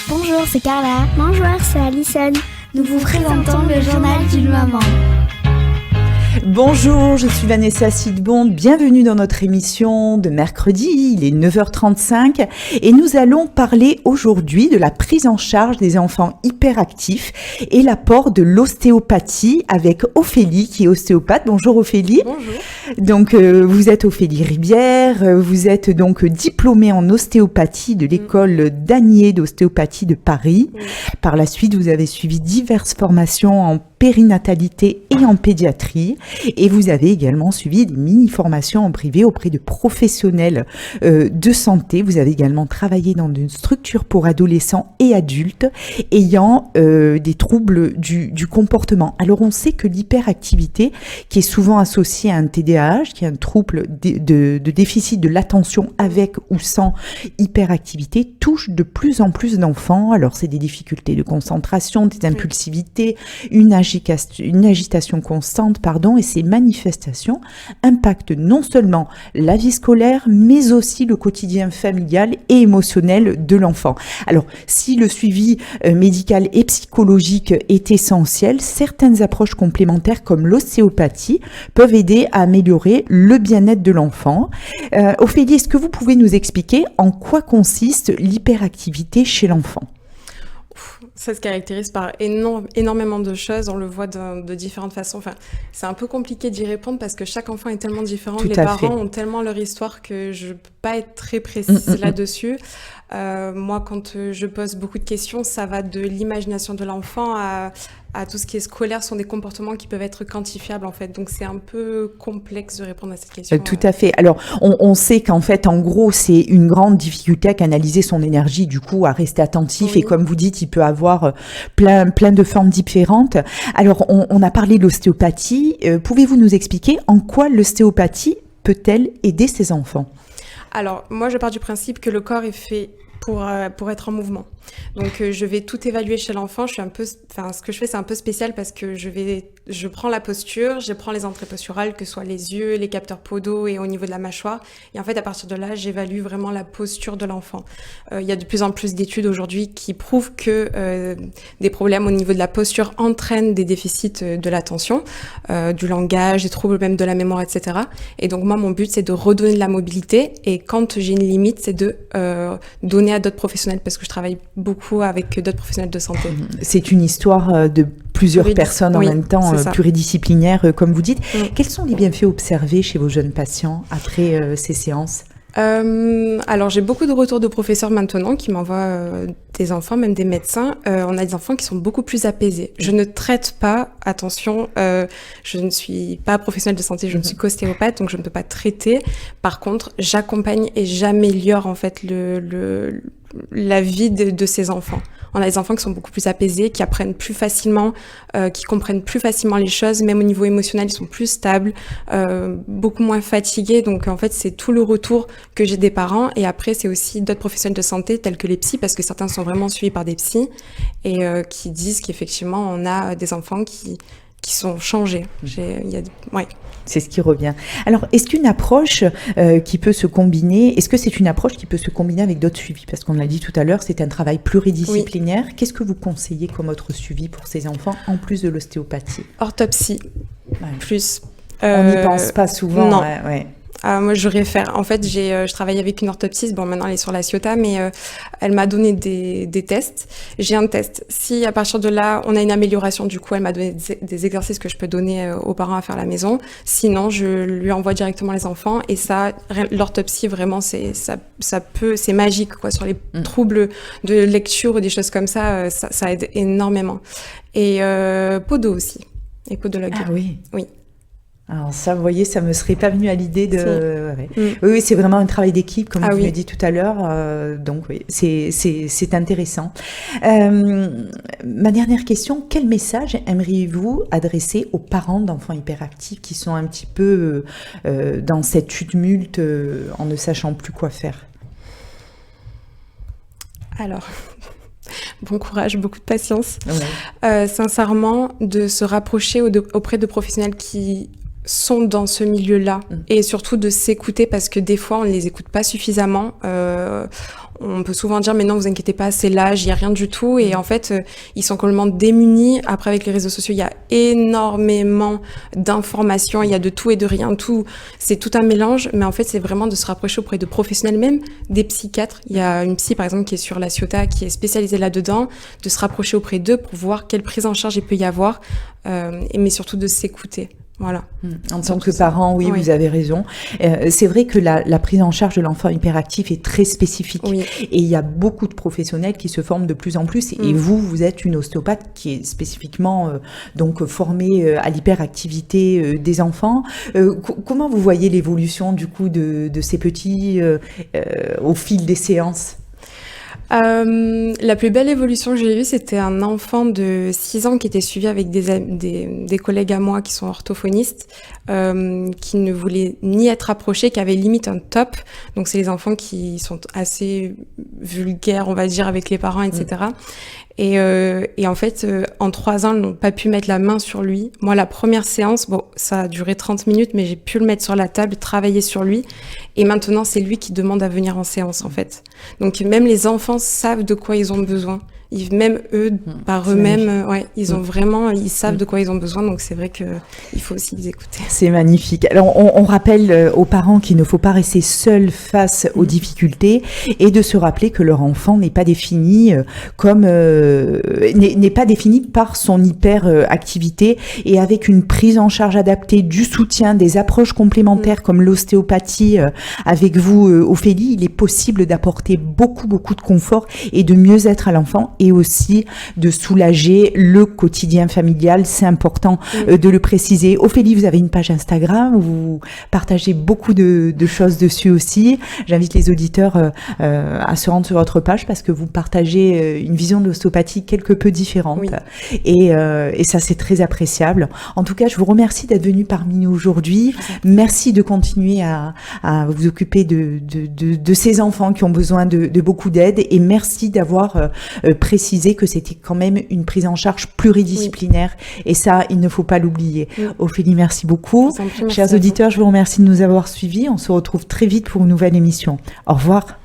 Bonjour, c'est Carla. Bonjour, c'est Alison. Nous vous présentons le journal d'une maman. Bonjour, je suis Vanessa Sidbon, bienvenue dans notre émission de mercredi, il est 9h35 et nous allons parler aujourd'hui de la prise en charge des enfants hyperactifs et l'apport de l'ostéopathie avec Ophélie qui est ostéopathe. Bonjour Ophélie. Bonjour. Donc vous êtes Ophélie Ribière, vous êtes donc diplômée en ostéopathie de l'école d'Anier d'ostéopathie de Paris. Par la suite, vous avez suivi diverses formations en périnatalité et en pédiatrie. Et vous avez également suivi des mini-formations en privé auprès de professionnels de santé. Vous avez également travaillé dans une structure pour adolescents et adultes ayant des troubles du comportement. Alors on sait que l'hyperactivité, qui est souvent associée à un TDAH, qui est un trouble de déficit de l'attention avec ou sans hyperactivité, touche de plus en plus d'enfants. Alors c'est des difficultés de concentration, des impulsivités, une agitation constante, et ces manifestations impactent non seulement la vie scolaire, mais aussi le quotidien familial et émotionnel de l'enfant. Alors, si le suivi médical et psychologique est essentiel, certaines approches complémentaires comme l'ostéopathie peuvent aider à améliorer le bien-être de l'enfant. Ophélie, est-ce que vous pouvez nous expliquer en quoi consiste l'hyperactivité chez l'enfant ? Ça se caractérise par énormément de choses, on le voit de différentes façons. Enfin, c'est un peu compliqué d'y répondre parce que chaque enfant est tellement différent, les parents ont tellement leur histoire que je ne peux pas être très précise là-dessus. Moi, quand je pose beaucoup de questions, ça va de l'imagination de l'enfant à tout ce qui est scolaire, sont des comportements qui peuvent être quantifiables en fait. Donc c'est un peu complexe de répondre à cette question. Tout à fait. Alors on sait qu'en fait, en gros, c'est une grande difficulté à canaliser son énergie, du coup, à rester attentif. Oui. Et comme vous dites, il peut avoir plein de formes différentes. Alors on a parlé de l'ostéopathie. Pouvez-vous nous expliquer en quoi l'ostéopathie peut-elle aider ces enfants ? Alors moi, je pars du principe que le corps est fait pour être en mouvement. Donc je vais tout évaluer chez l'enfant. Ce que je fais, c'est un peu spécial parce que je prends la posture, je prends les entrées posturales, que ce soit les yeux, les capteurs podaux et au niveau de la mâchoire. Et en fait, à partir de là, j'évalue vraiment la posture de l'enfant. Il y a de plus en plus d'études aujourd'hui qui prouvent que des problèmes au niveau de la posture entraînent des déficits de l'attention, du langage, des troubles même de la mémoire, etc. Et donc moi, mon but, c'est de redonner de la mobilité. Et quand j'ai une limite, c'est de donner à d'autres professionnels parce que je travaille beaucoup avec d'autres professionnels de santé. C'est une histoire de plusieurs personnes en même temps, pluridisciplinaires, comme vous dites. Quels sont les bienfaits observés chez vos jeunes patients après ces séances ? Alors j'ai beaucoup de retours de professeurs maintenant qui m'envoient des enfants, même des médecins. On a des enfants qui sont beaucoup plus apaisés. Je ne traite pas, attention, je ne suis pas professionnelle de santé, je ne suis qu'ostéopathe, donc je ne peux pas traiter. Par contre, j'accompagne et j'améliore en fait la vie de ces enfants. On a des enfants qui sont beaucoup plus apaisés, qui apprennent plus facilement, qui comprennent plus facilement les choses, même au niveau émotionnel, ils sont plus stables, beaucoup moins fatigués. Donc en fait, c'est tout le retour que j'ai des parents. Et après, c'est aussi d'autres professionnels de santé, tels que les psys, parce que certains sont vraiment suivis par des psys, et qui disent qu'effectivement, on a des enfants qui sont changés. C'est ce qui revient. Alors, est-ce qu'une approche qui peut se combiner, est-ce que c'est une approche qui peut se combiner avec d'autres suivis ? Parce qu'on l'a dit tout à l'heure, c'est un travail pluridisciplinaire. Oui. Qu'est-ce que vous conseillez comme autre suivi pour ces enfants, en plus de l'ostéopathie ? Orthopsie, plus. On n'y pense pas souvent. Non. Ouais. Moi, je réfère. En fait, je travaille avec une orthoptiste. Bon, maintenant, elle est sur la Ciotat, mais elle m'a donné des tests. J'ai un test. Si, à partir de là, on a une amélioration, du coup, elle m'a donné des exercices que je peux donner aux parents à faire à la maison. Sinon, je lui envoie directement les enfants. Et ça, l'orthopsie, vraiment, c'est magique, quoi. Sur les troubles de lecture ou des choses comme ça, ça aide énormément. Et podo aussi. Et podologue. Ah oui. Oui. Alors ça, vous voyez, ça me serait pas venu à l'idée de... Oui, c'est vraiment un travail d'équipe, comme vous l'avez dit tout à l'heure. Donc oui, c'est intéressant. Ma dernière question, quel message aimeriez-vous adresser aux parents d'enfants hyperactifs qui sont un petit peu dans cette tumulte en ne sachant plus quoi faire ? Alors... Bon courage, beaucoup de patience. Ouais. Sincèrement, de se rapprocher auprès de professionnels qui sont dans ce milieu-là et surtout de s'écouter parce que des fois on ne les écoute pas suffisamment. On peut souvent dire mais non vous inquiétez pas c'est l'âge, il y a rien du tout et en fait ils sont complètement démunis. Après avec les réseaux sociaux il y a énormément d'informations, il y a de tout et de rien, tout c'est tout un mélange mais en fait c'est vraiment de se rapprocher auprès de professionnels, même des psychiatres. Il y a une psy par exemple qui est sur la Ciotat qui est spécialisée là-dedans, de se rapprocher auprès d'eux pour voir quelle prise en charge il peut y avoir mais surtout de s'écouter. Voilà. En tant que parent, oui, vous avez raison. C'est vrai que la prise en charge de l'enfant hyperactif est très spécifique. Oui. Et il y a beaucoup de professionnels qui se forment de plus en plus. Et vous êtes une ostéopathe qui est spécifiquement donc formée à l'hyperactivité des enfants. Comment vous voyez l'évolution du coup de ces petits au fil des séances ? La plus belle évolution que j'ai eue, c'était un enfant de 6 ans qui était suivi avec des collègues à moi qui sont orthophonistes, qui ne voulaient ni être approchés, qui avaient limite un top. Donc c'est les enfants qui sont assez vulgaires, on va dire, avec les parents, etc. Et en fait, en 3 ans, ils n'ont pas pu mettre la main sur lui. Moi, la première séance, bon, ça a duré 30 minutes, mais j'ai pu le mettre sur la table, travailler sur lui. Et maintenant, c'est lui qui demande à venir en séance, en fait. Donc, même les enfants savent de quoi ils ont besoin. Même eux, par eux-mêmes, ils ont vraiment, ils savent de quoi ils ont besoin. Donc, c'est vrai que il faut aussi les écouter. C'est magnifique. Alors, on rappelle aux parents qu'il ne faut pas rester seuls face aux difficultés et de se rappeler que leur enfant n'est pas défini n'est pas défini par son hyperactivité et avec une prise en charge adaptée, du soutien, des approches complémentaires comme l'ostéopathie avec vous, Ophélie, il est possible d'apporter beaucoup de confort et de mieux être à l'enfant et aussi de soulager le quotidien familial. C'est important de le préciser. Ophélie, vous avez une page Instagram où vous partagez beaucoup de choses dessus aussi. J'invite les auditeurs à se rendre sur votre page parce que vous partagez une vision de l'ostéopathie quelque peu différente. Oui. Et ça, c'est très appréciable. En tout cas, je vous remercie d'être venu parmi nous aujourd'hui. Merci de continuer à vous occuper de ces enfants qui ont besoin de beaucoup d'aide et merci d'avoir précisé que c'était quand même une prise en charge pluridisciplinaire et ça, il ne faut pas l'oublier. Ophélie, merci beaucoup. Chers auditeurs, je vous remercie de nous avoir suivis. On se retrouve très vite pour une nouvelle émission. Au revoir.